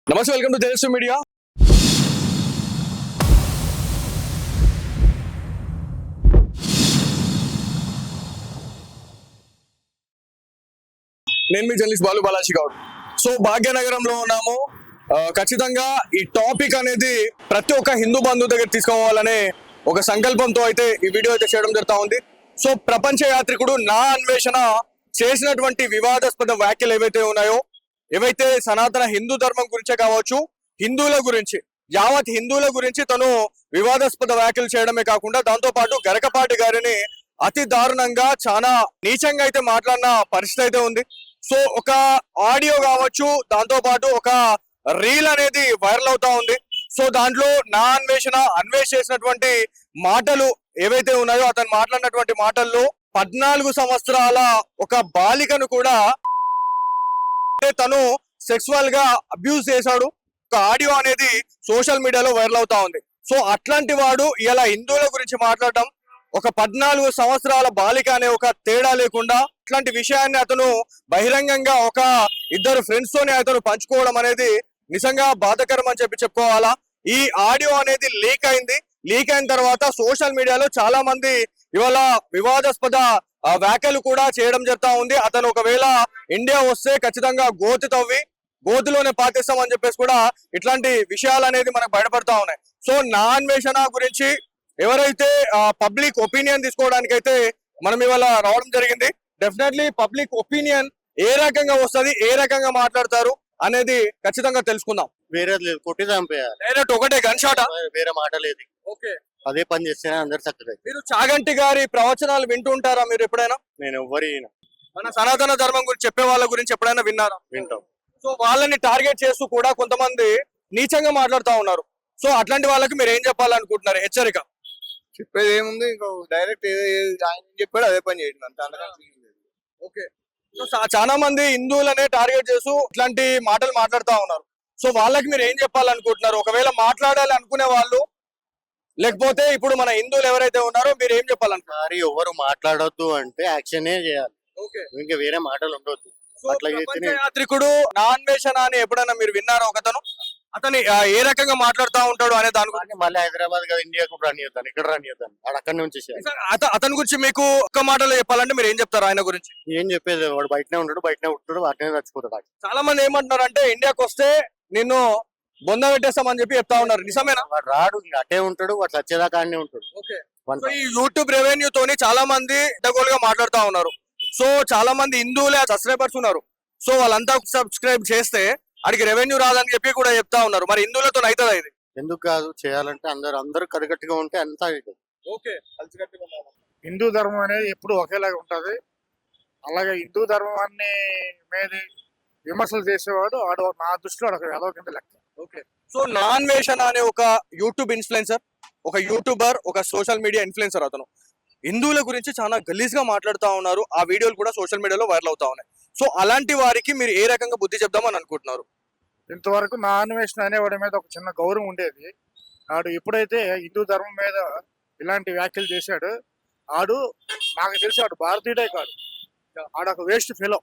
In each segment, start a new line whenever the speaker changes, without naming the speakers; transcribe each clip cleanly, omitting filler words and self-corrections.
నమస్తే, welcome to తెలుసు media. నేను మీ జర్నలిస్ట్ బాలు బాలాజీ గౌడ్. సో భాగ్యనగరంలో ఉన్నాము. ఖచ్చితంగా ఈ టాపిక్ అనేది ప్రతి ఒక్క హిందూ బంధువు దగ్గర తీసుకోవాలనే ఒక సంకల్పంతో అయితే ఈ వీడియో అయితే చేయడం జరుగుతూ ఉంది. సో ప్రపంచ యాత్రికుడు నా అన్వేషణ చేసినటువంటి వివాదాస్పద వ్యాఖ్యలు ఏవైతే ఉన్నాయో, ఏవైతే సనాతన హిందూ ధర్మం గురించే కావచ్చు, హిందువుల గురించి, యావత్ హిందువుల గురించి తను వివాదాస్పద వ్యాఖ్యలు చేయడమే కాకుండా దాంతో పాటు గరకపాటి గారిని అతి దారుణంగా చాలా నీచంగా అయితే మాట్లాడిన పరిస్థితి అయితే ఉంది. సో ఒక ఆడియో కావచ్చు, దాంతో పాటు ఒక రీల్ అనేది వైరల్ అవుతా ఉంది. సో దాంట్లో నా అన్వేష్ చేసినటువంటి మాటలు ఏవైతే ఉన్నాయో, అతను మాట్లాడినటువంటి మాటల్లో 14 సంవత్సరాల ఒక బాలికను కూడా తను సెక్సువల్ గా అబ్యూజ్ చేశాడు. ఒక ఆడియో అనేది సోషల్ మీడియాలో వైరల్ అవుతా ఉంది. సో అట్లాంటి వాడు ఇలా హిందువుల గురించి మాట్లాడడం, ఒక 14 సంవత్సరాల బాలిక అనే ఒక తేడా లేకుండా ఇట్లాంటి విషయాన్ని అతను బహిరంగంగా ఒక ఇద్దరు ఫ్రెండ్స్ తోనే అతను పంచుకోవడం అనేది నిజంగా బాధాకరం అని చెప్పుకోవాలా. ఈ ఆడియో అనేది లీక్ అయింది. లీక్ అయిన తర్వాత సోషల్ మీడియాలో చాలా మంది ఇవాళ వివాదాస్పద వ్యాఖ్యలు కూడా చేయడం జరుగుతా ఉంది. అతను ఒకవేళ ఇండియా వస్తే ఖచ్చితంగా గోతి తవ్వి గోతులోనే పాటిస్తామని చెప్పేసి కూడా ఇట్లాంటి విషయాలు అనేది మనకు బయటపడతా ఉన్నాయి. సో నా అన్వేషణ గురించి ఎవరైతే పబ్లిక్ ఒపీనియన్ తీసుకోవడానికి అయితే మనం ఇవాళ రావడం జరిగింది. డెఫినెట్లీ పబ్లిక్ ఒపీనియన్ ఏ రకంగా వస్తుంది, ఏ రకంగా మాట్లాడతారు అనేది ఖచ్చితంగా తెలుసుకుందాం.
వేరే లేదు, కొట్టి చంపేయాలి.
డైరెక్ట్ ఒకటే గన్ షాట్,
వేరే మాట లేదు.
ఓకే,
అదే పని చేస్తేనే అందరు చక్కగా.
మీరు చాగంటి గారి ప్రవచనాలు వింటూ ఉంటారా మీరు ఎప్పుడైనా?
నేను ఎవ్వరి
మన సనాతన ధర్మం గురించి చెప్పే వాళ్ళ గురించి ఎప్పుడైనా విన్నారా?
వింటాం.
సో వాళ్ళని టార్గెట్ చేస్తూ కూడా కొంతమంది నీచంగా మాట్లాడుతూ ఉన్నారు. సో అట్లాంటి వాళ్ళకి మీరు ఏం చెప్పాలనుకుంటున్నారు? హెచ్చరిక
చెప్పేది ఏముంది, ఇంకా డైరెక్ట్ ఆయన చెప్పాడు అదే పని చేయడం అంత.
ఓకే, సో చాలా మంది హిందువులనే టార్గెట్ చేస్తూ ఇట్లాంటి మాటలు మాట్లాడుతూ ఉన్నారు. సో వాళ్ళకి మీరు ఏం చెప్పాలనుకుంటున్నారు? ఒకవేళ మాట్లాడాలి అనుకునే వాళ్ళు, లేకపోతే ఇప్పుడు మన హిందువులు ఎవరైతే ఉన్నారో మీరు ఏం చెప్పాలనుకుంటున్నారు?
ఎవరు మాట్లాడొద్దు అంటే యాక్షనే చేయాలి.
ఓకే,
ఇంకా వేరే మాటలు ఉండొద్దు. అట్లా
ప్రపంచ యాత్రికుడు నా అన్వేషణ అని ఎప్పుడైనా మీరు విన్నారా? ఒకతను అతను ఏ రకంగా మాట్లాడుతూ ఉంటాడు అనే దాని గురించి.
మళ్ళీ హైదరాబాద్ కదా, ఇండియాకు రానియొద్దాను, ఇక్కడ రానియొద్దాను, అక్కడి నుంచి
అతని గురించి మీకు ఒక్క మాటలో చెప్పాలంటే మీరు ఏం చెప్తారు ఆయన గురించి?
ఏం చెప్పేది, వాడు బయటనే ఉంటాడు, బయటనే ఉంటాడు, వాటినే చచ్చిపోతాడు.
చాలా మంది ఏమంటున్నారు అంటే ఇండియాకి వస్తే నిన్ను బొంద పెట్టేస్తామని చెప్పి చెప్తా ఉన్నారు. నిజమేనా?
వాడు రాడు, అట్టే ఉంటాడు, వాడు చచ్చేదాకా అన్నీ ఉంటాడు.
ఓకే, ఈ యూట్యూబ్ రెవెన్యూ తోని చాలా మంది అడ్డగోలుగా మాట్లాడుతూ ఉన్నారు. సో చాలా మంది హిందువులే సబ్స్క్రైబర్స్ ఉన్నారు. సో వాళ్ళంతా సబ్స్క్రైబ్ చేస్తే అడిగి రెవెన్యూ రాదని చెప్పి కూడా చెప్తా ఉన్నారు. మరి హిందువులతో అవుతుందా ఇది?
ఎందుకు కాదు, చేయాలంటే అందరూ కలిగట్టుగా ఉంటే అంతా అవుతుంది.
ఓకే,
హిందూ ధర్మం అనేది ఎప్పుడు ఒకేలాగా ఉంటది. అలాగే హిందూ ధర్మాన్ని మీద విమర్శలు చేసేవాడు వాడు నా దృష్టిలో ఒక ఎదవ కింద లెక్క.
ఓకే, సో నా అన్వేషణ అనే ఒక యూట్యూబ్ ఇన్ఫ్లుయెన్సర్, ఒక యూట్యూబర్, ఒక సోషల్ మీడియా ఇన్ఫ్లుయెన్సర్, అతను హిందువుల గురించి చాలా గలీజ్ గా మాట్లాడుతూ ఉన్నారు. ఆ వీడియోలు కూడా సోషల్ మీడియాలో వైరల్ అవుతా ఉన్నాయి. సో అలాంటి వారికి మీరు ఏ రకంగా బుద్ధి చెప్దామని అనుకుంటున్నారు?
ఇంతవరకు నా అన్వేషణ అనేవాడి మీద ఒక చిన్న గౌరవం ఉండేది. ఆడు ఎప్పుడైతే హిందూ ధర్మం మీద ఇలాంటి వ్యాఖ్యలు చేశాడు, ఆడు నాకు తెలిసి ఆడు భారతీయుడే కాదు, ఆడు ఒక వేస్ట్ ఫెలో.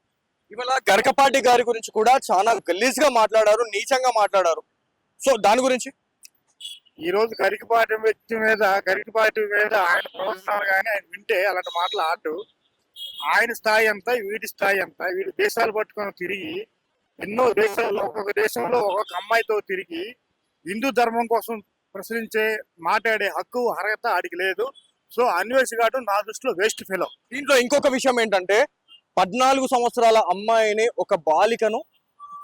ఇవాళ గరకపాటి గారి గురించి కూడా చాలా గలీజ్ గా మాట్లాడారు, నీచంగా మాట్లాడారు. సో దాని గురించి
ఈ రోజు గరికపాటి మీద ఆయన ప్రవచనాలు కానీ ఆయన వింటే అలాంటి మాటలు ఆడు. ఆయన స్థాయి ఎంత, వీడి స్థాయి ఎంత, వీడి దేశాలు పట్టుకొని తిరిగి ఎన్నో దేశాల్లో ఒక్కొక్క దేశంలో ఒక్కొక్క అమ్మాయితో తిరిగి హిందూ ధర్మం కోసం ప్రశ్నించే మాట్లాడే హక్కు అర్హత ఆడికి లేదు. సో అన్వేషగాడు నా దృష్టిలో వేస్ట్ ఫెలో.
దీంట్లో ఇంకొక విషయం ఏంటంటే 14 సంవత్సరాల అమ్మాయిని, ఒక బాలికను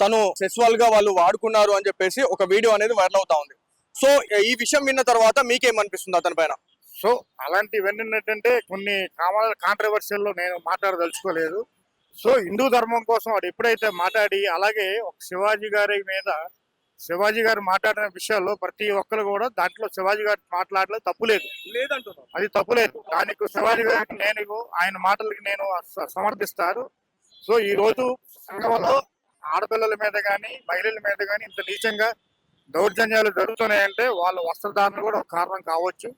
తను సెక్సువల్ గా వాళ్ళు వాడుకున్నారు అని చెప్పేసి ఒక వీడియో అనేది వైరల్ అవుతా ఉంది. సో ఈ విషయం విన్న తర్వాత మీకేమనిపిస్తుంది అతని పైన?
సో అలాంటివన్నీ ఏంటంటే కొన్ని కాంట్రవర్షియల్లో నేను మాట్లాడదలుచుకోలేదు. సో హిందూ ధర్మం కోసం వాడు ఎప్పుడైతే మాట్లాడి, అలాగే ఒక శివాజీ గారు మాట్లాడిన విషయాల్లో ప్రతి ఒక్కరు కూడా దాంట్లో శివాజీ గారు మాట్లాడలేదు, తప్పులేదు, అది తప్పులేదు. దానికి శివాజీ గారికి ఆయన మాటలకి నేను సమర్థిస్తాను. సో ఈ రోజు సంఘంలో ఆడపిల్లల మీద కానీ మహిళల మీద కానీ ఇంత నీచంగా దౌర్జన్యాలు జరుగుతున్నాయంటే వాళ్ళ వస్త్రధారణ కూడా ఒక కారణం కావచ్చు.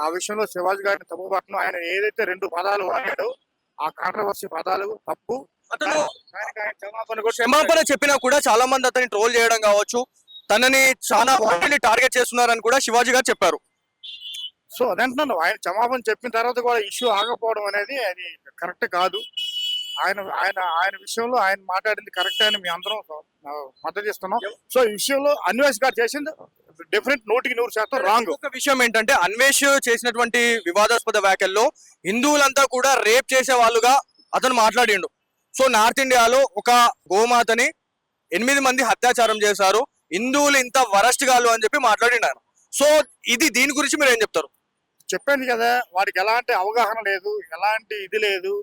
ఆ విషయంలో శివాజీ గారిని తప్పుపట్టను. ఆయన ఏదైతే 2 పదాలు వాడాడో ఆ కాంట్రవర్సీ పదాలు తప్పు.
క్షమాపణ చెప్పినా కూడా చాలా మంది అతన్ని ట్రోల్ చేయడం కావచ్చు, తనని చాలా వాటిని టార్గెట్ చేస్తున్నారని కూడా శివాజీ గారు చెప్పారు.
సో అదంటున్నాను, ఆయన క్షమాపణ చెప్పిన తర్వాత కూడా ఇష్యూ ఆగకపోవడం అనేది అది కరెక్ట్ కాదు. ఆయన ఆయన ఆయన విషయంలో ఆయన మాట్లాడింది కరెక్ట్ అని మీ అందరం మద్దతు ఇస్తున్నాం. సో ఈ విషయంలో అన్వేష్ గారు చేసింది డెఫినెట్ 100% రాంగ్.
ఒక విషయం ఏంటంటే అన్వేష్ చేసినటువంటి వివాదాస్పద వ్యాఖ్యల్లో హిందువులంతా కూడా రేప్ చేసే వాళ్ళుగా అతను మాట్లాడిండు. సో నార్త్ ఇండియాలో ఒక గోమాతని 8 మంది అత్యాచారం చేశారు, హిందువులు ఇంత వరస్ట్ గాలు అని చెప్పి మాట్లాడిండు ఆయన. సో దీని గురించి మీరు ఏం చెప్తారు?
చెప్పాను కదా, వాడికి ఎలాంటి అవగాహన లేదు, ఎలాంటి ఇది లేదు.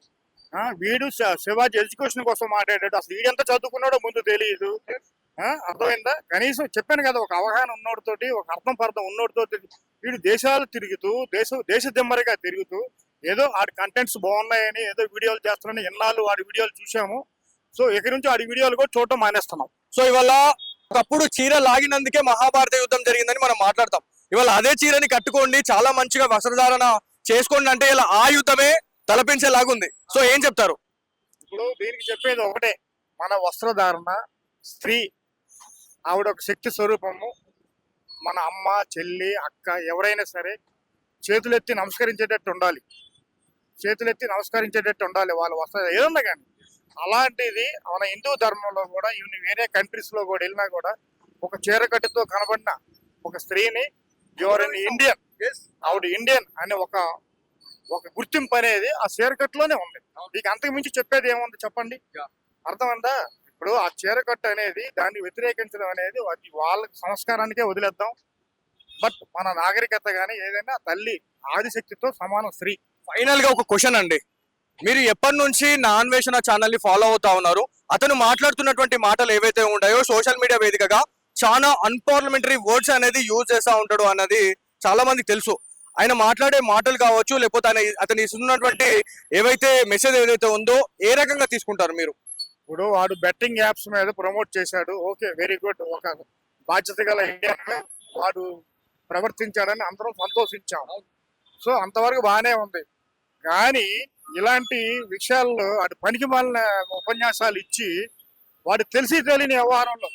వీడు శివాజీ ఎడ్యుకేషన్ కోసం మాట్లాడాడు. అసలు వీడెంత చదువుకున్నాడో ముందు తెలియదు. అర్థమైందా? కనీసం చెప్పాను కదా, ఒక అవగాహన ఉన్నోడితోటి, ఒక అర్థం పర్థం ఉన్నోడితోటి వీడు దేశాలు తిరుగుతూ దేశ దిమ్మరిగా తిరుగుతూ ఏదో ఆడి కంటెంట్స్ బాగున్నాయని ఏదో వీడియోలు చేస్తున్నాయని ఎన్నాళ్ళు వాడి వీడియోలు చూసాము. సో ఇక్కడి నుంచి ఆడి వీడియోలు కూడా చూడటం మానేస్తున్నాం.
సో ఇవాళ ఒకప్పుడు చీర లాగినందుకే మహాభారత యుద్ధం జరిగిందని మనం మాట్లాడతాం. ఇవాళ అదే చీరని కట్టుకోండి, చాలా మంచిగా వస్త్రధారణ చేసుకోండి అంటే ఇలా ఆ యుద్ధమే తలపించేలాగుంది. సో ఏం చెప్తారు?
ఇప్పుడు దీనికి చెప్పేది ఒకటే, మన వస్త్రధారణ, స్త్రీ ఆవిడ ఒక శక్తి స్వరూపము. మన అమ్మ, చెల్లి, అక్క ఎవరైనా సరే చేతులెత్తి నమస్కరించేటట్టు ఉండాలి, చేతులెత్తి నమస్కరించేటట్టు ఉండాలి వాళ్ళ వస్త్ర ఏదన్నా కానీ. అలాంటిది మన హిందూ ధర్మంలో కూడా, ఈవెన్ వేరే కంట్రీస్ లో కూడా వెళ్ళినా కూడా ఒక చీరకట్టుతో కనబడిన ఒక స్త్రీని యువర్ ఇన్ ఇండియన్, ఆవిడ ఇండియన్ అనే ఒక గుర్తింపు అనేది ఆ చీరకట్టులోనే ఉంది. మీకు అంతకు మించి చెప్పేది ఏముంది చెప్పండి? అర్థమందా? ఇప్పుడు ఆ చీరకట్టు అనేది దాన్ని వ్యతిరేకించడం అనేది వాళ్ళ సంస్కారానికే వదిలేద్దాం. బట్ మన నాగరికత కానీ ఏదైనా తల్లి ఆదిశక్తితో సమానం స్త్రీ.
ఫైనల్ గా ఒక క్వశ్చన్ అండి, మీరు ఎప్పటి నుంచి నా అన్వేషణ ఛానల్ ని ఫాలో అవుతా ఉన్నారు? అతను మాట్లాడుతున్నటువంటి మాటలు ఏవైతే ఉన్నాయో సోషల్ మీడియా వేదికగా చాలా అన్పార్లమెంటరీ వర్డ్స్ అనేది యూజ్ చేస్తా ఉంటాడు అన్నది చాలా మందికి తెలుసు. ఆయన మాట్లాడే మాటలు కావచ్చు, లేకపోతే అతను ఇస్తున్నటువంటి ఏవైతే మెసేజ్ ఏదైతే ఉందో ఏ రకంగా తీసుకుంటారు మీరు?
ఇప్పుడు వాడు బెట్టింగ్ యాప్స్ మీద ప్రమోట్ చేశాడు, ఓకే, వెరీ గుడ్. ఒక బాధ్యత గల ఇండియన్ వాడు ప్రవర్తించాడని అందరం సంతోషించాం. సో అంతవరకు బాగానే ఉంది. కానీ ఇలాంటి విషయాల్లో వాడు పనికి మాలిన ఉపన్యాసాలు ఇచ్చి వాడు తెలిసి తెలియని వ్యవహారంలో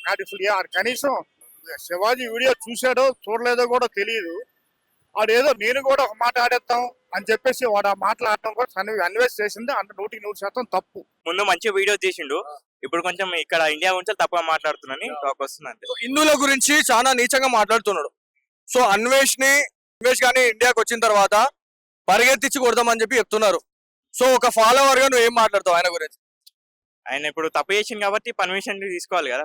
కనీసం శివాజీ వీడియో చూశాడో చూడలేదో కూడా తెలియదు. వాడు ఏదో నేను కూడా ఒక మాట ఆడేస్తాం అని చెప్పేసి వాడు ఆ మాట్లాడటం కూడా అన్వేష్ చేసింది 100% తప్పు.
ముందు మంచి వీడియో తీసిండు, ఇప్పుడు కొంచెం ఇక్కడ ఇండియా గురించి తప్పుగా మాట్లాడుతున్నాని టాక్ వస్తుంది అంతే.
హిందువుల గురించి చాలా నీచంగా మాట్లాడుతున్నాడు. సో అన్వేష్ గానీ ఇండియాకి వచ్చిన తర్వాత పరిగెత్తించి కొడదామని చెప్పి చెప్తున్నారు. సో ఒక ఫాలోవర్ గా నువ్వు ఏం మాట్లాడతావు ఆయన గురించి?
ఆయన ఇప్పుడు తప్పు చేసింది కాబట్టి పర్మిషన్ తీసుకోవాలి కదా,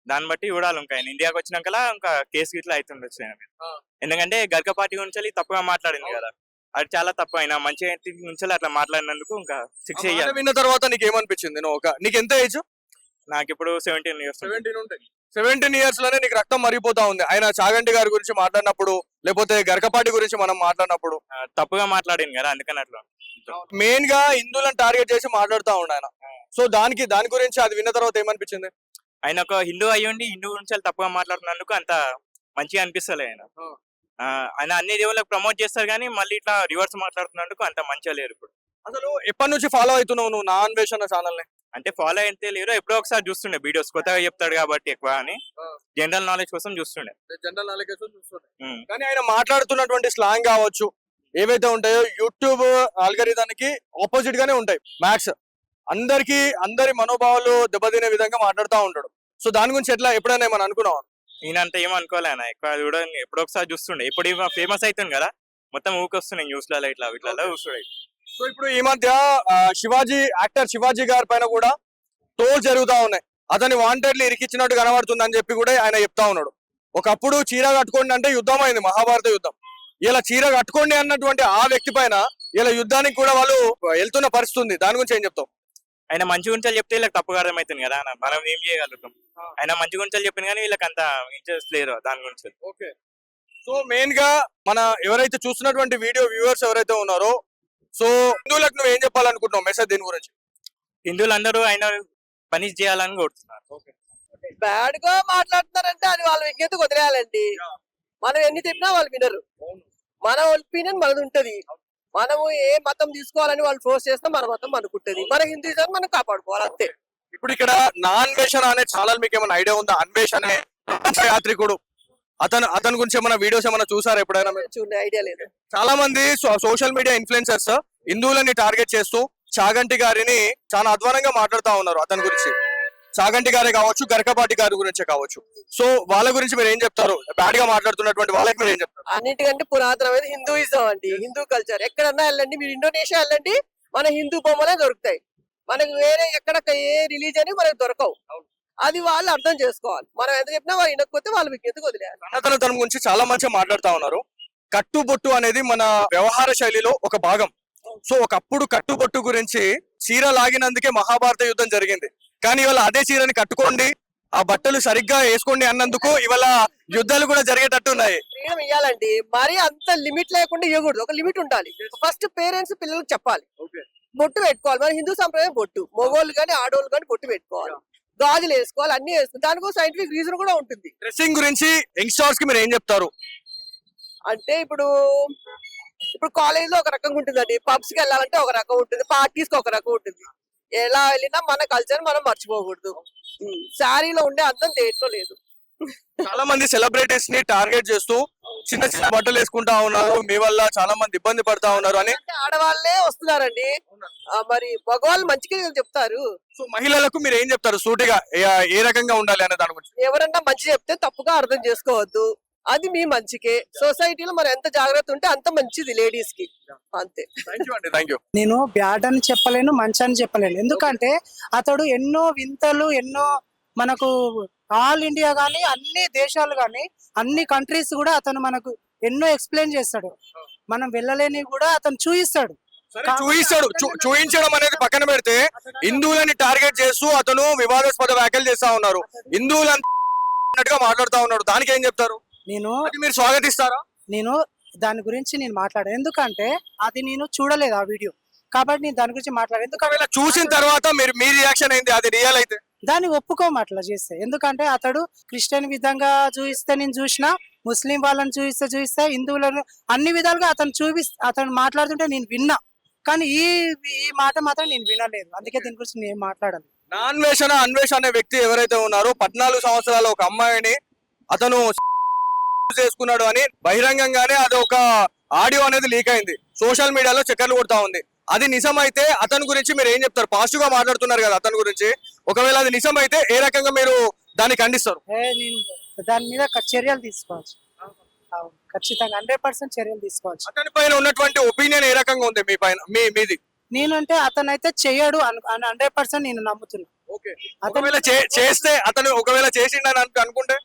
దాన్ని బట్టి చూడాలి. ఇంకా ఆయన ఇండియాకి వచ్చినాక ఇంకా కేసు గిట్లా అవుతుండొచ్చు ఆయన మీద. ఎందుకంటే గర్క పార్టీ గురించి తప్పుగా మాట్లాడింది కదా, అది చాలా తప్పు. అయినా మంచి నుంచి అట్లా మాట్లాడినందుకు ఇంకా శిక్ష చేయాలి.
విన్న తర్వాత నీకు ఏమనిపించింది? నీకు ఎంత ఏజ్?
నాకు ఇప్పుడు 17 years.
17 years లోనే నీకు రక్తం మరిగిపోతా ఉంది. ఆయన చాగంటి గారి గురించి మాట్లాడినప్పుడు, లేకపోతే గరకపాటి గురించి మనం మాట్లాడినప్పుడు
తప్పుగా మాట్లాడింది కదా, అందుకని అట్లా
మెయిన్ గా హిందువులను టార్గెట్ చేసి మాట్లాడుతూ ఉండు ఆయన. సో దాని గురించి అది విన్న తర్వాత ఏమనిపించింది?
ఆయన ఒక హిందూ అయ్యుండి హిందూ గురించి తప్పుగా మాట్లాడుతున్నందుకు అంత మంచిగా అనిపిస్తలే. ఆయన అన్ని దేవుళ్ళకి ప్రమోట్ చేస్తారు కానీ మళ్ళీ ఇట్లా రివర్స్ మాట్లాడుతున్నందుకు అంత మంచిగా లేరు. ఇప్పుడు
అసలు ఎప్పటి నుంచి ఫాలో అవుతున్నావు నువ్వు నా అన్వేషణ ఛానల్ ని?
అంటే ఫాలో అయితే లేరు, ఎప్పుడో ఒకసారి చూస్తుండే వీడియోస్, కొత్తగా చెప్తాడు కాబట్టి ఎక్కువ అని జనరల్ నాలెడ్జ్ కోసం చూస్తుండే.
కానీ ఆయన మాట్లాడుతున్నటువంటి స్లాంగ్ కావచ్చు, ఏవైతే ఉంటాయో యూట్యూబ్ ఆల్గరిథానికి ఆపోజిట్ గానే ఉంటాయి మ్యాక్స్. అందరి మనోభావాలు దెబ్బతినే విధంగా మాట్లాడుతూ ఉంటాడు. సో దాని గురించి ఎప్పుడైనా ఏమని అనుకున్నావు?
నేనంత ఏమనుకోలే ఆయన, ఎక్కువ చూడండి ఎప్పుడో ఒకసారి చూస్తుండే. ఇప్పుడు ఫేమస్ అవుతుంది కదా, మొత్తం ఊకొస్తున్నాయి న్యూస్లలో ఇట్లా చూస్తుండే.
సో ఇప్పుడు ఈ మధ్య యాక్టర్ శివాజీ గారి పైన కూడా ట్రోల్స్ జరుగుతా ఉన్నాయి. అతని వాంటెడ్లీ ఇరికిచ్చినట్టు కనబడుతుంది అని చెప్పి కూడా ఆయన చెప్తా ఉన్నాడు. ఒకప్పుడు చీర కట్టుకోండి అంటే యుద్ధం అయింది, మహాభారత యుద్ధం. ఇలా చీర కట్టుకోండి అన్నటువంటి ఆ వ్యక్తి పైన ఇలా యుద్ధానికి కూడా వాళ్ళు వెళ్తున్న పరిస్థితి ఉంది. దాని గురించి ఏం చెప్తావు?
ఆయన మంచి గురించి చెప్తే వీళ్ళకి తప్పుగా అర్థమవుతుంది కదా, మనం ఏం చేయగలుగుతాం? ఆయన మంచి గురించి చెప్పింది కానీ వీళ్ళకి అంత ఇంట్రెస్ట్ లేరు దాని గురించి.
ఓకే. సో మెయిన్ గా మన ఎవరైతే చూస్తున్నటువంటి వీడియో వ్యూవర్స్ ఎవరైతే ఉన్నారో, సో హిందువులకు నువ్వు ఏం చెప్పాలనుకుంటున్నావు మెసేజ్ దీని గురించి?
హిందువులందరూ ఆయన పని చేయాలని కోరుతున్నారు.
బ్యాడ్ గా మాట్లాడుతున్నారంటే అది వాళ్ళ విజ్ఞతకు వదిలేయాలండి. మనం ఎన్ని చెప్పినా వాళ్ళు వినరు. మన ఒపీనియన్ మనది ఉంటది. మనము ఏ మతం తీసుకోవాలని వాళ్ళు ఫోర్స్ చేస్తే మన మతం మనకుంటది, మన హిందూయిజం మనం కాపాడుకోవాలి అంతే.
ఇప్పుడు ఇక్కడ నా అన్వేషణ అనే ఛానల్ మీకు ఏమైనా ఐడియా ఉందా? అన్వేషణ అనే యాత్రికుడు అతని గురించి ఏమైనా వీడియోస్ ఏమైనా చూసారా ఎప్పుడైనా మీరు?
చూడండి, ఐడియా లేదు.
చాలా మంది సోషల్ మీడియా ఇన్ఫ్లుయెన్సర్స్ హిందువులని టార్గెట్ చేస్తూ చాగంటి గారిని చాలా అధ్వానంగా మాట్లాడుతా ఉన్నారు అతని గురించి. చాగంటి గారే కావచ్చు, గరకపాటి గారి గురించే కావచ్చు. సో వాళ్ళ గురించి మీరు ఏం చెప్తారు? బ్యాడ్ గా మాట్లాడుతున్నటువంటి వాళ్ళకి మీరు ఏం చెప్తారు?
అన్నిటికంటే పురాతనమైన హిందూయిజం అండి, హిందూ కల్చర్. ఎక్కడన్నా వెళ్ళండి, మీరు ఇండోనేషియా వెళ్ళండి, మన హిందూ బొమ్మలే దొరుకుతాయి. మనకు వేరే ఎక్కడ ఏ రిలీజన్ మనకు దొరకవు. అది వాళ్ళు అర్థం చేసుకోవాలి. మనం ఎంత చెప్పినా వాళ్ళు వినకపోతే వాళ్ళు విజ్ఞతకు వదిలేయాలి.
సనాతన ధర్మం గురించి చాలా మంచిగా మాట్లాడుతా ఉన్నారు. కట్టుబొట్టు అనేది మన వ్యవహార శైలిలో ఒక భాగం. సో ఒకప్పుడు కట్టుబొట్టు గురించి చీర లాగినందుకే మహాభారత యుద్ధం జరిగింది. కానీ ఇవాళ అదే చీరని కట్టుకోండి, ఆ బట్టలు సరిగ్గా వేసుకోండి అన్నందుకు ఇవాళ యుద్ధాలు కూడా జరిగేటట్టు ఉన్నాయి.
ఫ్రీడమ్ ఇవ్వాలండి, మరి అంత లిమిట్ లేకుండా ఇవ్వకూడదు. ఒక లిమిట్ ఉండాలి. ఫస్ట్ పేరెంట్స్ పిల్లలకు చెప్పాలి, బొట్టు పెట్టుకోవాలి. మన హిందూ సంప్రదాయం బొట్టు, మగోళ్ళు కానీ ఆడోళ్ళు కానీ బొట్టు పెట్టుకోవాలి, గాజులు వేసుకోవాలి, అన్ని వేసుకోవాలి. దానికో సైంటిఫిక్ రీజన్ కూడా ఉంటుంది.
డ్రెస్సింగ్ గురించి యంగ్స్టర్స్ కి మీరు ఏం చెప్తారు?
అంటే ఇప్పుడు కాలేజ్ లో ఒక రకంగా ఉంటుందండి, పబ్స్ కి వెళ్ళాలంటే ఒక రకం ఉంటుంది, పార్టీస్ కి ఒక రకం ఉంటుంది. ఎలా వెళ్ళినా మన కల్చర్ మనం మర్చిపోకూడదు. శారీలో ఉండే అందం దేంట్లో లేదు.
చాలా మంది సెలబ్రిటీస్ ని టార్గెట్ చేస్తూ చిన్న చిన్న బట్టలు వేసుకుంటా ఉన్నారు, మీ వల్ల చాలా మంది ఇబ్బంది పడతా ఉన్నారు అని.
అంటే ఆడవాళ్లే వస్తున్నారండి, మరి మగవాళ్ళు మంచిగా చెప్తారు.
సో మహిళలకు మీరు ఏం చెప్తారు సూటిగా ఏ రకంగా ఉండాలి అనే దాని గురించి?
ఎవరన్నా మంచి చెప్తే తప్పుగా అర్థం చేసుకోవద్దు, అది మీ మంచికే. సొసైటీలో మరి ఎంత జాగ్రత్త ఉంటే అంత మంచిది లేడీస్ కి, అంతే.
Thank you.
నేను బ్యాడ్ అని చెప్పలేను, మంచి అని చెప్పలేను. ఎందుకంటే అతడు ఎన్నో వింతలు, ఎన్నో మనకు ఆల్ ఇండియా గానీ అన్ని దేశాలు గానీ అన్ని కంట్రీస్ కూడా అతను మనకు ఎన్నో ఎక్స్ప్లెయిన్ చేస్తాడు. మనం వెళ్ళలేని కూడా అతను చూపిస్తాడు.
చూయించడం అనేది పక్కన పెడితే హిందువులని టార్గెట్ చేస్తూ అతను వివాదాస్పద వ్యాఖ్యలు చేస్తా ఉన్నారు, హిందువులన్నట్టుగా మాట్లాడుతా ఉన్నాడు. దానికి ఏం చెప్తారు? మీరు స్వాగతిస్తారా?
నేను దాని గురించి నేను మాట్లాడాను, ఎందుకంటే అది నేను చూడలేదు ఆ వీడియో, కాబట్టి నేను దాని గురించి మాట్లాడాను. ఎందుకంటే
చూసిన తర్వాత మీ రియాక్షన్ ఏంది? అది రియల్ అయితే
దాన్ని ఒప్పుకోము అట్లా చేస్తే. ఎందుకంటే అతడు క్రిస్టియన్ విధంగా చూపిస్తే నేను చూసినా, ముస్లిం వాళ్ళని చూపిస్తే హిందువులను అన్ని విధాలుగా అతను మాట్లాడుతుంటే నేను విన్నా. కానీ ఈ మాట మాత్రం నేను వినలేదు, అందుకే దీని గురించి నేను మాట్లాడాను.
అన్వేషణ అనే వ్యక్తి ఎవరైతే ఉన్నారో 14 సంవత్సరాల ఒక అమ్మాయిని అతను చేసుకున్నాడు అని బహిరంగంగానే అది ఒక ఆడియో అనేది లీక్ అయింది, సోషల్ మీడియాలో చక్కర్లు కొడతా ఉంది. అది నిజమైతే అతని గురించి మీరు ఏం చెప్తారు? పాజిటివ్ గా మాట్లాడుతున్నారు కదా అతని గురించి, ఒకవేళ అది నిజమైతే ఏ రకంగా మీరు దాన్ని ఖండిస్తారు?
నేను దాని మీద చర్యలు తీసుకోవచ్చు, ఖచ్చితంగా 100% చర్యలు తీసుకోవచ్చు.
అతని పైన ఉన్నటువంటి ఒపీనియన్ ఏ రకంగా ఉంది మీ పైన మీది?
నేనంటే అతనైతే చెయ్యడు 100% నేను నమ్ముతున్నా.
ఒకవేళ చేస్తే అతను ఒకవేళ చేసిండని అనుకుంటే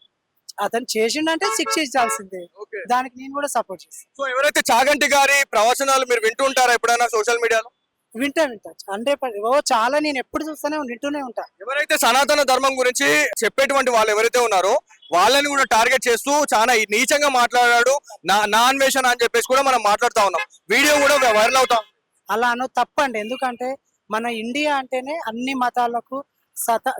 అతను చేసిండంటే శిక్షించాల్సిందే, దానికి నేను కూడా సపోర్ట్ చేస్తాను.
సో ఎవరైతే చాగంటి గారి ప్రవచనాలు మీరు వింటుంటారా ఎప్పుడైనా సోషల్ మీడియాలో?
వింటా 100%. చాలా నేను ఎప్పుడు చూస్తూనే వింటూనే ఉంటా.
ఎవరైతే సనాతన ధర్మం గురించి చెప్పేటువంటి వాళ్ళు ఎవరైతే ఉన్నారో వాళ్ళని కూడా టార్గెట్ చేస్తూ చాలా నీచంగా మాట్లాడాడు, నా అన్వేషణ అని చెప్పేసి కూడా మనం మాట్లాడుతా ఉన్నాం, వీడియో కూడా వైరల్ అవుతాం.
అలా అనో తప్పండి, ఎందుకంటే మన ఇండియా అంటేనే అన్ని మతాలకు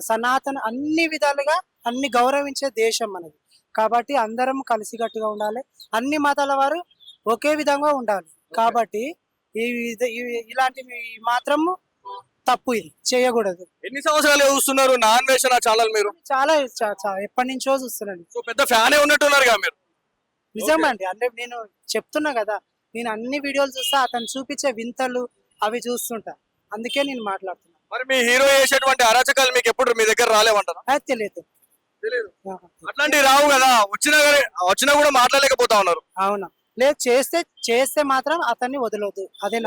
సనాతన అన్ని విధాలుగా అన్ని గౌరవించే దేశం మనది. కాబట్టి అందరం కలిసికట్టుగా ఉండాలి, అన్ని మతాల వారు ఒకే విధంగా ఉండాలి. కాబట్టి ఇలాంటివి మాత్రము తప్పు, ఇది చేయకూడదు.
ఎన్ని సంవత్సరాలు చూస్తున్నారు నా అన్వేషణ ఛానల్ మీరు?
చాలా ఎప్పటి నుంచో చూస్తున్నాను.
సో పెద్ద ఫ్యానే ఉన్నట్టున్నారు కదా మీరు?
నిజంగా అండి, అంటే నేను చెప్తున్నా కదా, నేను అన్ని వీడియోలు చూస్తా, అతను చూపించే వింతలు అవి చూస్తుంటా, అందుకే నేను మాట్లాడుతున్నా.
మరి మీ హీరో చేసేటువంటి అరాచకాలు మీకు ఎప్పుడు మీ దగ్గర రాలేవంటారా?
అది తెలియదు.
అట్లాంటివి రావు కదా, వచ్చినా కూడా మాట్లాడలేకపోతా ఉన్నారు.
అవునా? లేదు, చేస్తే మాత్రం అతన్ని వదలొద్దు, అదే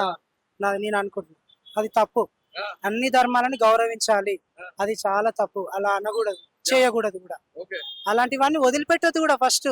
నేను అనుకుంటున్నా. అది తప్పు, అన్ని ధర్మాలని గౌరవించాలి, అది చాలా తప్పు. అలా అనకూడదు, చేయకూడదు కూడా. అలాంటివన్నీ వదిలిపెట్టొద్దు కూడా ఫస్ట్.